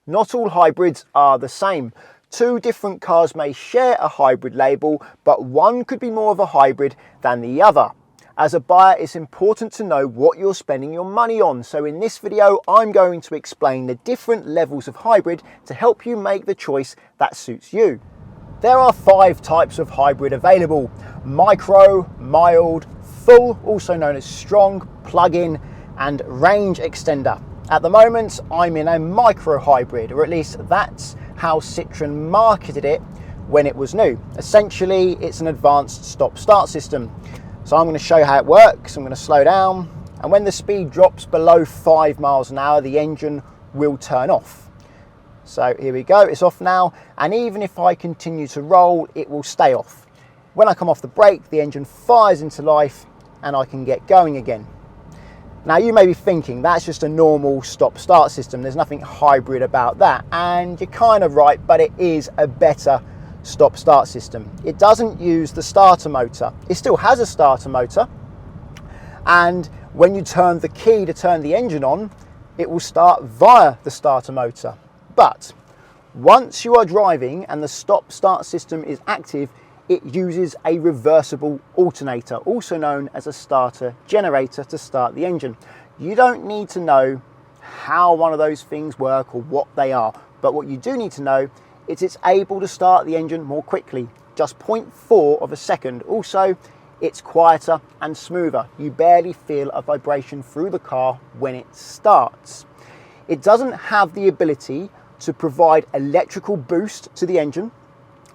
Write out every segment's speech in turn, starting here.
Not all hybrids are the same. Two different cars may share a hybrid label, but one could be more of a hybrid than the other. As a buyer, it's important to know what you're spending your money on. So in this video, I'm going to explain the different levels of hybrid to help you make the choice that suits you. There are 5 types of hybrid available: micro, mild, full, also known as strong, plug-in, and range extender. At the moment, I'm in a micro hybrid, or at least that's how Citroën marketed it when it was new. Essentially, it's an advanced stop-start system. So I'm going to show you how it works. I'm going to slow down, and when the speed drops below 5 miles an hour, the engine will turn off. So here we go, it's off now, and even if I continue to roll, it will stay off. When I come off the brake, the engine fires into life and I can get going again. Now you may be thinking that's just a normal stop-start system, there's nothing hybrid about that, and you're kind of right, but it is a better stop-start system. It doesn't use the starter motor. It still has a starter motor, and when you turn the key to turn the engine on, it will start via the starter motor. But once you are driving and the stop-start system is active, it uses a reversible alternator, also known as a starter generator, to start the engine. You don't need to know how one of those things work or what they are, but what you do need to know is it's able to start the engine more quickly, just 0.4 of a second. Also, it's quieter and smoother. You barely feel a vibration through the car when it starts. It doesn't have the ability to provide electrical boost to the engine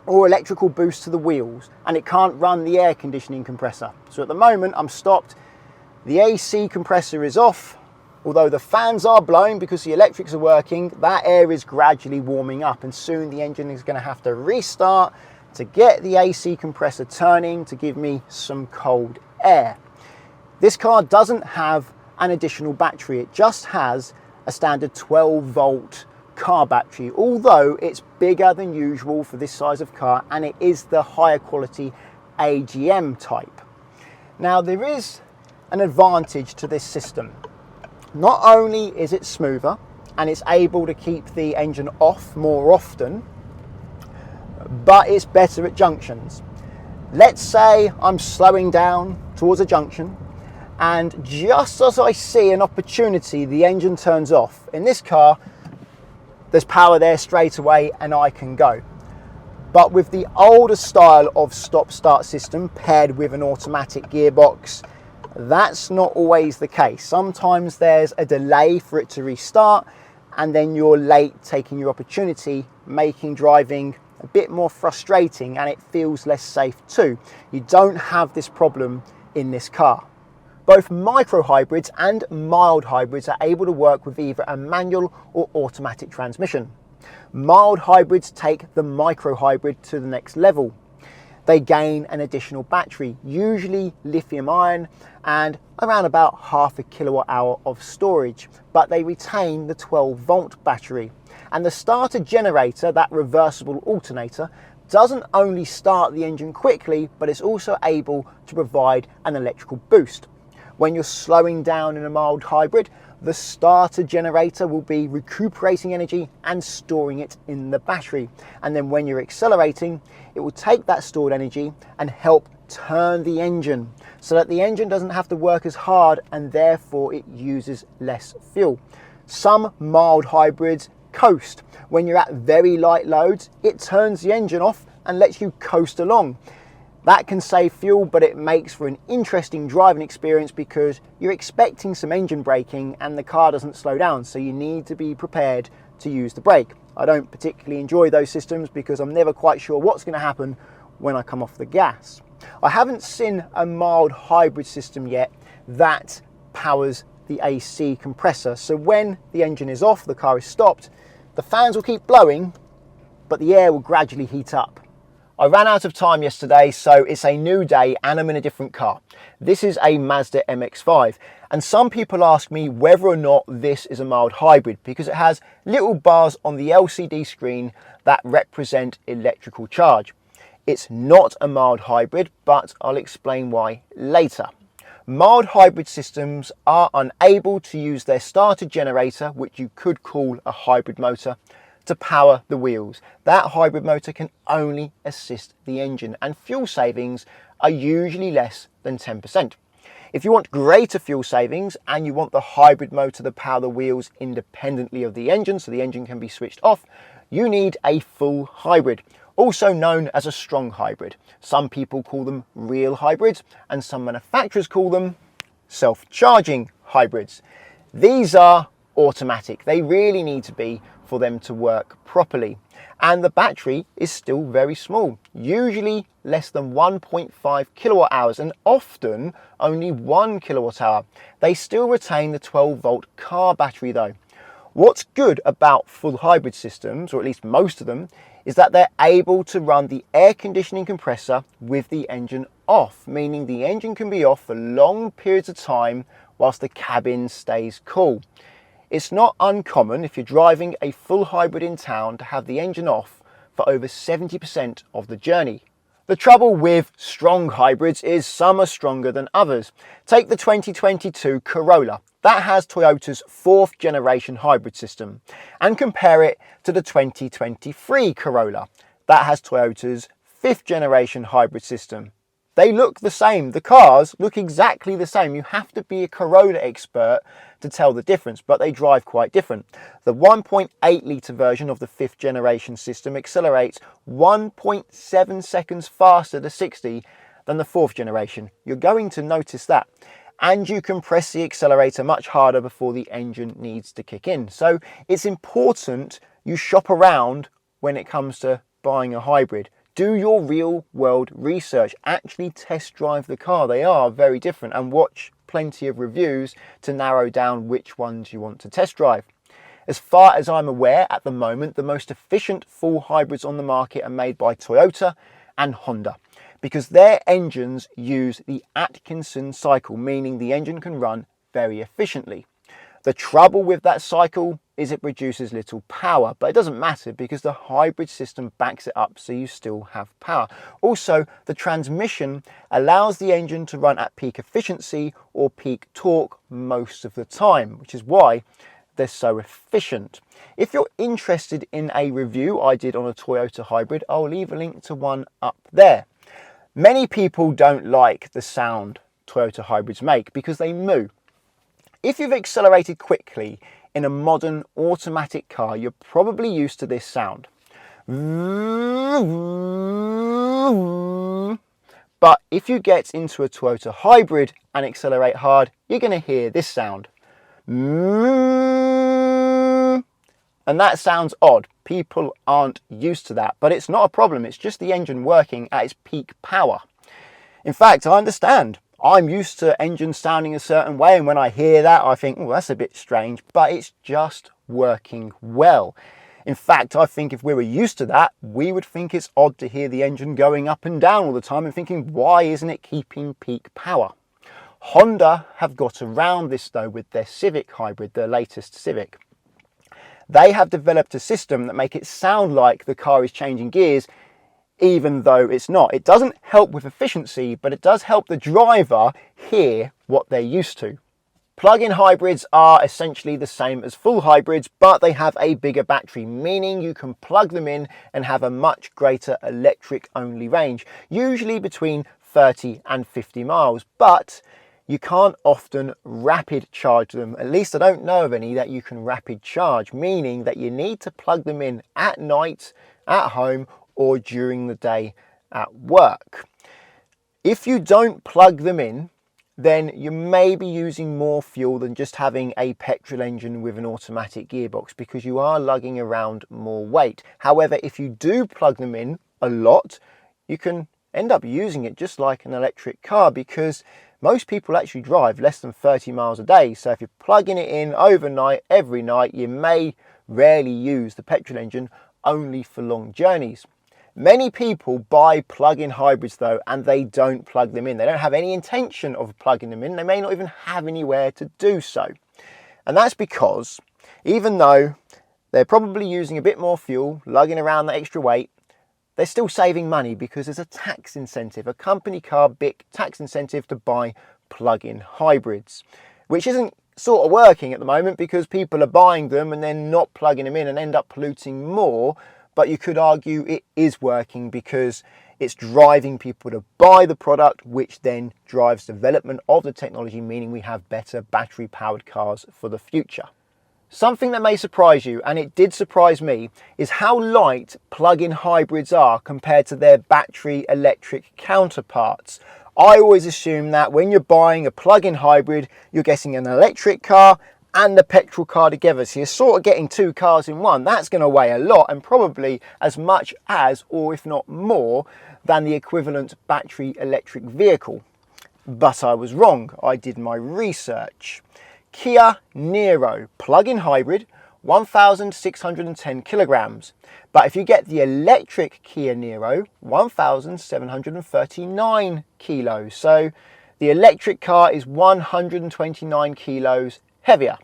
or electrical boost to the wheels, and it can't run the air conditioning compressor. So at the moment I'm stopped, the AC compressor is off, although the fans are blowing because the electrics are working. That air is gradually warming up, and soon the engine is going to have to restart to get the AC compressor turning to give me some cold air. This car doesn't have an additional battery, it just has a standard 12-volt car battery, although it's bigger than usual for this size of car, and it is the higher quality AGM type. Now there is an advantage to this system. Not only is it smoother and it's able to keep the engine off more often, but it's better at junctions. Let's say I'm slowing down towards a junction, and just as I see an opportunity, the engine turns off. In this car, there's power there straight away and I can go. But with the older style of stop-start system paired with an automatic gearbox, that's not always the case. Sometimes there's a delay for it to restart, and then you're late taking your opportunity, making driving a bit more frustrating, and it feels less safe too. You don't have this problem in this car. Both micro hybrids and mild hybrids are able to work with either a manual or automatic transmission. Mild hybrids take the micro hybrid to the next level. They gain an additional battery, usually lithium ion, and around about half a kilowatt hour of storage, but they retain the 12-volt battery. And the starter generator, that reversible alternator, doesn't only start the engine quickly, but it's also able to provide an electrical boost. When you're slowing down in a mild hybrid, the starter generator will be recuperating energy and storing it in the battery. And then when you're accelerating, it will take that stored energy and help turn the engine so that the engine doesn't have to work as hard, and therefore it uses less fuel. Some mild hybrids coast. When you're at very light loads, it turns the engine off and lets you coast along. That can save fuel, but it makes for an interesting driving experience because you're expecting some engine braking and the car doesn't slow down, so you need to be prepared to use the brake. I don't particularly enjoy those systems because I'm never quite sure what's going to happen when I come off the gas. I haven't seen a mild hybrid system yet that powers the AC compressor, so when the engine is off, the car is stopped, the fans will keep blowing, but the air will gradually heat up. I ran out of time yesterday, so it's a new day and I'm in a different car. This is a Mazda MX-5, and some people ask me whether or not this is a mild hybrid because it has little bars on the LCD screen that represent electrical charge. It's not a mild hybrid, but I'll explain why later. Mild hybrid systems are unable to use their starter generator, which you could call a hybrid motor, to power the wheels. That hybrid motor can only assist the engine, and fuel savings are usually less than 10%. If you want greater fuel savings and you want the hybrid motor to power the wheels independently of the engine, so the engine can be switched off, you need a full hybrid, also known as a strong hybrid. Some people call them real hybrids, and some manufacturers call them self-charging hybrids. These are automatic. They really need to be for them to work properly. And the battery is still very small, usually less than 1.5 kilowatt hours and often only 1 kilowatt hour. They still retain the 12-volt car battery though. What's good about full hybrid systems, or at least most of them, is that they're able to run the air conditioning compressor with the engine off, meaning the engine can be off for long periods of time whilst the cabin stays cool. It's not uncommon if you're driving a full hybrid in town to have the engine off for over 70% of the journey. The trouble with strong hybrids is some are stronger than others. Take the 2022 Corolla. That has Toyota's 4th generation hybrid system, and compare it to the 2023 Corolla. That has Toyota's 5th generation hybrid system. They look the same. The cars look exactly the same. You have to be a Corolla expert to tell the difference, but they drive quite different. The 1.8 litre version of the 5th generation system accelerates 1.7 seconds faster to 60 than the 4th generation. You're going to notice that. And you can press the accelerator much harder before the engine needs to kick in. So it's important you shop around when it comes to buying a hybrid. Do your real world research, actually test drive the car. They are very different, and watch plenty of reviews to narrow down which ones you want to test drive. As far as I'm aware at the moment, the most efficient full hybrids on the market are made by Toyota and Honda, because their engines use the Atkinson cycle, meaning the engine can run very efficiently. The trouble with that cycle is it produces little power, but it doesn't matter because the hybrid system backs it up, so you still have power. Also, the transmission allows the engine to run at peak efficiency or peak torque most of the time, which is why they're so efficient. If you're interested in a review I did on a Toyota hybrid, I'll leave a link to one up there. Many people don't like the sound Toyota hybrids make because they moo. If you've accelerated quickly in a modern automatic car, you're probably used to this sound. But if you get into a Toyota hybrid and accelerate hard, you're going to hear this sound. And that sounds odd. People aren't used to that, but it's not a problem. It's just the engine working at its peak power. In fact, I understand. I'm used to engines sounding a certain way, and when I hear that, I think, oh, that's a bit strange, but it's just working well. In fact, I think if we were used to that, we would think it's odd to hear the engine going up and down all the time and thinking, why isn't it keeping peak power? Honda have got around this though with their Civic hybrid, their latest Civic. They have developed a system that makes it sound like the car is changing gears, even though it's not. It doesn't help with efficiency, but it does help the driver hear what they're used to. Plug-in hybrids are essentially the same as full hybrids, but they have a bigger battery, meaning you can plug them in and have a much greater electric-only range, usually between 30 and 50 miles, but you can't often rapid charge them. At least I don't know of any that you can rapid charge, meaning that you need to plug them in at night, at home, or during the day at work. If you don't plug them in, then you may be using more fuel than just having a petrol engine with an automatic gearbox, because you are lugging around more weight. However, if you do plug them in a lot, you can end up using it just like an electric car, because most people actually drive less than 30 miles a day. So if you're plugging it in overnight, every night, you may rarely use the petrol engine, only for long journeys. Many people buy plug-in hybrids though, and they don't plug them in. They don't have any intention of plugging them in. They may not even have anywhere to do so. And that's because even though they're probably using a bit more fuel, lugging around that extra weight, they're still saving money because there's a tax incentive, a company car BIC tax incentive to buy plug-in hybrids, which isn't sort of working at the moment because people are buying them and then not plugging them in and end up polluting more. But you could argue it is working because it's driving people to buy the product, which then drives development of the technology, meaning we have better battery powered cars for the future. Something that may surprise you, and it did surprise me, is how light plug-in hybrids are compared to their battery electric counterparts. I always assume that when you're buying a plug-in hybrid, you're getting an electric car and a petrol car together. So you're sort of getting two cars in one. That's going to weigh a lot, and probably as much as, or if not more, than the equivalent battery electric vehicle. But I was wrong. I did my research. Kia Niro plug-in hybrid, 1,610 kilograms. But if you get the electric Kia Niro, 1,739 kilos. So the electric car is 129 kilos heavier.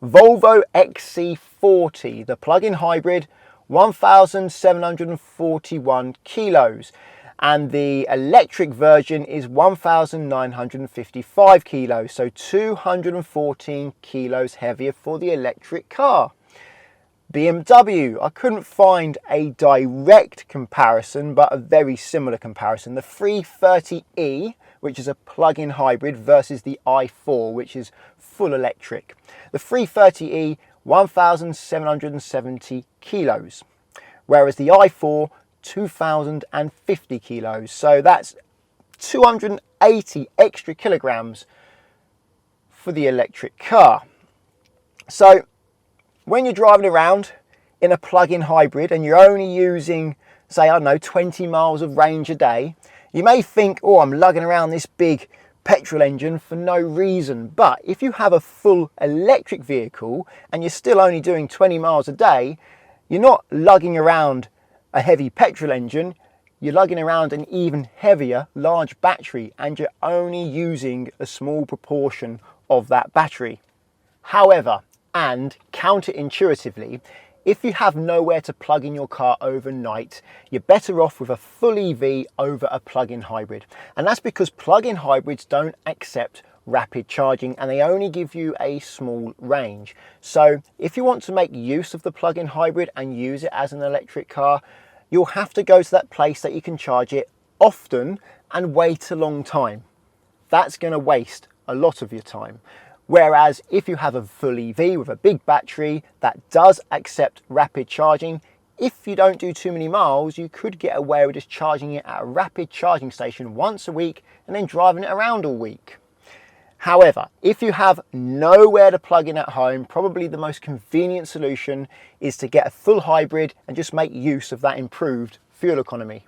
Volvo XC40, the plug-in hybrid, 1,741 kilos. And the electric version is 1,955 kilos, so 214 kilos heavier for the electric car. BMW, I couldn't find a direct comparison, but a very similar comparison. The 330e, which is a plug-in hybrid, versus the i4, which is full electric. The 330e, 1,770 kilos, whereas the i4, 2,050 kilos. So that's 280 extra kilograms for the electric car. So when you're driving around in a plug-in hybrid and you're only using, say, I don't know, 20 miles of range a day, you may think, oh, I'm lugging around this big petrol engine for no reason. But if you have a full electric vehicle and you're still only doing 20 miles a day, you're not lugging around a heavy petrol engine, you're lugging around an even heavier large battery, and you're only using a small proportion of that battery. However, and counterintuitively, if you have nowhere to plug in your car overnight, you're better off with a full EV over a plug-in hybrid. And that's because plug-in hybrids don't accept rapid charging and they only give you a small range. So if you want to make use of the plug-in hybrid and use it as an electric car, you'll have to go to that place that you can charge it often and wait a long time. That's going to waste a lot of your time. Whereas if you have a full EV with a big battery that does accept rapid charging, if you don't do too many miles, you could get away with just charging it at a rapid charging station once a week and then driving it around all week. However, if you have nowhere to plug in at home, probably the most convenient solution is to get a full hybrid and just make use of that improved fuel economy.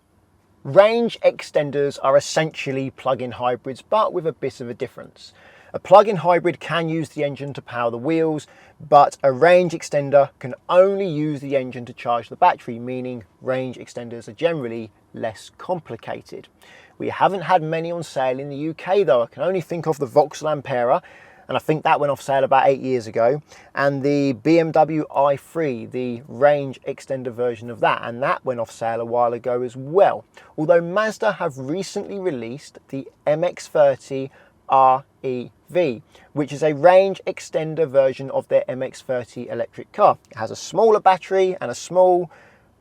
Range extenders are essentially plug-in hybrids, but with a bit of a difference. A plug-in hybrid can use the engine to power the wheels, but a range extender can only use the engine to charge the battery, meaning range extenders are generally less complicated. We haven't had many on sale in the UK though. I can only think of the Vauxhall Ampera, and I think that went off sale about 8 years ago, and the BMW i3, the range extender version of that, and that went off sale a while ago as well. Although Mazda have recently released the MX-30 REV, which is a range extender version of their MX-30 electric car. It has a smaller battery and a small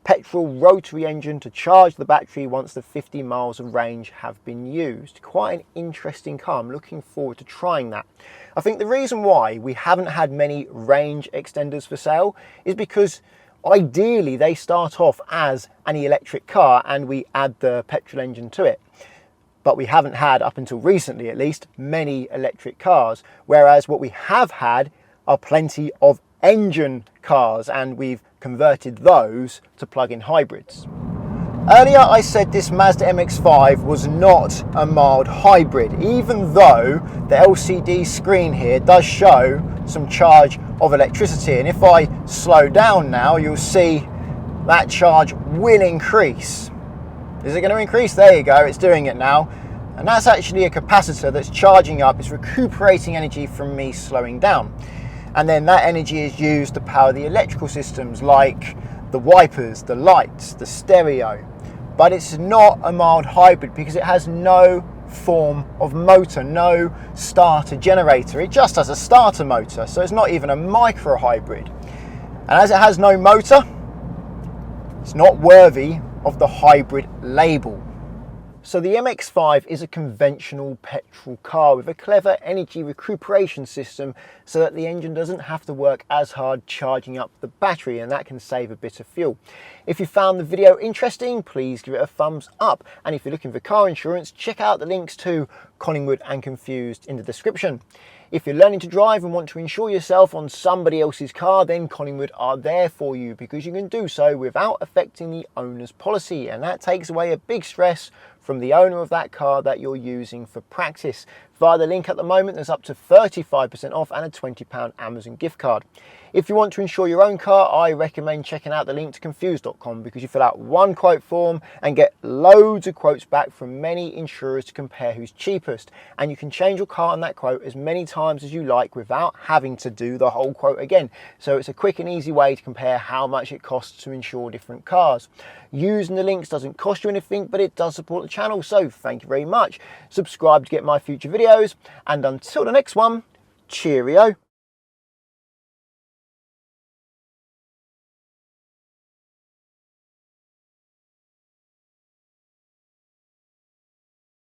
petrol rotary engine to charge the battery once the 50 miles of range have been used. Quite an interesting car. I'm looking forward to trying that. I think the reason why we haven't had many range extenders for sale is because ideally they start off as an electric car and we add the petrol engine to it. But we haven't had, up until recently at least, many electric cars, whereas what we have had are plenty of engine cars, and we've converted those to plug-in hybrids. Earlier I said this Mazda MX-5 was not a mild hybrid, even though the LCD screen here does show some charge of electricity, and if I slow down now you'll see that charge will increase. Is it going to increase? There you go, it's doing it now. And that's actually a capacitor that's charging up, it's recuperating energy from me slowing down. And then that energy is used to power the electrical systems like the wipers, the lights, the stereo. But it's not a mild hybrid because it has no form of motor, no starter generator. It just has a starter motor, so it's not even a micro hybrid. And as it has no motor, it's not worthy of the hybrid label. So the MX-5 is a conventional petrol car with a clever energy recuperation system so that the engine doesn't have to work as hard charging up the battery, and that can save a bit of fuel. If you found the video interesting, please give it a thumbs up. And if you're looking for car insurance, check out the links to Collingwood and Confused in the description. If you're learning to drive and want to insure yourself on somebody else's car, then Collingwood are there for you, because you can do so without affecting the owner's policy, and that takes away a big stress from the owner of that car that you're using for practice. Via the link at the moment, there's up to 35% off and a £20 Amazon gift card. If you want to insure your own car, I recommend checking out the link to confused.com, because you fill out one quote form and get loads of quotes back from many insurers to compare who's cheapest. And you can change your car on that quote as many times as you like without having to do the whole quote again. So it's a quick and easy way to compare how much it costs to insure different cars. Using the links doesn't cost you anything, but it does support the channel, so thank you very much. Subscribe to get my future videos, and until the next one, cheerio.